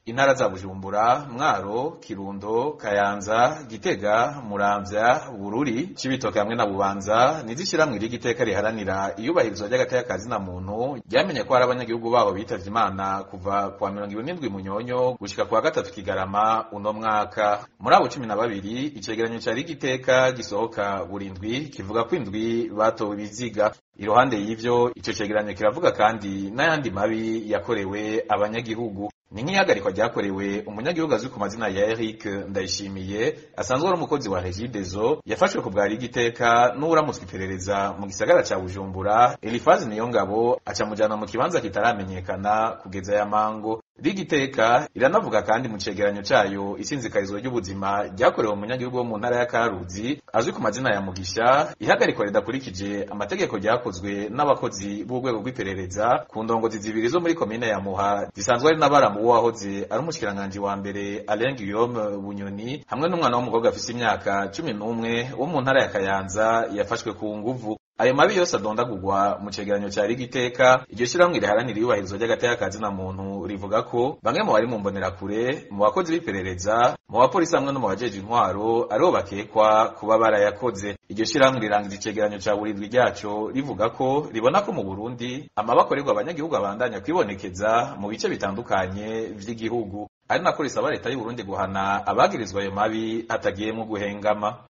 intara za Bujumbura, Mwaro, Kirundo, Kayanza, Gitega, Muramvya, Bururi, Cibitoke hamwe na Bubanza nizishiramwe ry'igiteka riharanira iyubahirizwa ry'agateka kazina muntu ryamenye ko hari abanyagihugu baho bitavye Imana kuva kwa 27 Munyonyo gushika kwa 3 Kigarama uno mwaka. Muri abo 12 icegeranyo cari igiteka gisohoka burindwi kivuga ko indwi batowe ibiziga. Iruhande y'ivyo ico cegeranyo kiravuga kandi n'ayandi mabi yakorewe abanyagihugu. Ni nk'ihagarikwa ryakorewe umunyagihugu azwi ku mazina ya Eric Ndayishimiye asanzwe ari umukozi wa Regideso yafashwe ku bwa rigiteka n'uramutswe iperereza mu gisagara ca Bujumbura. Elifazi Niyongabo acamujana mu kibanza kitaramenyekana kugeza ya mango. Rigiteka iranavuga kandi mu cegeranyo cayo isinzikarizwa ry'ubuzima ryakorewe umunyagihugu wo mu ntara ya Karuzi azwi ku mazina ya Mugisha, ihagarikwa ridakurikije amategeko ryakozwe n'abakozi b'urwego rw'iperereza ku ndongozi zibiri zo muri komine ya Muha zisanzwe ari n'abaramu wahoze ari umushikiranganje wa mbere Alain Guillaume Bunyoni hamwe n'umwana w'umukobwa afise imyaka 11 wo mu ntara ya Kayanza yafashwe ku nguvu. Ayo mabi yose adondagurwa mu cegeranyo ca rigiteka. Iryo shiramwe riharanira iyubahirizwa ry'agateka kazina muntu rivuga ko bamwe mu bari mu mbonerakure, mu bakozi b'iperereza, mu bapolisi hamwe no mu bajeje intwaro aribo bakekwa kuba barayakoze. Iryo shiramwe rirangiza icegeranyo ca burindwi ryaco rivuga ko ribona ko mu Burundi amabakorerwa abanyagihugu abandanya kwibonekeza mu bice bitandukanye vy'igihugu, ari nako risaba leta y'u Burundi guhana abagirizwa ayo mabi hatagiyemwo guhengama.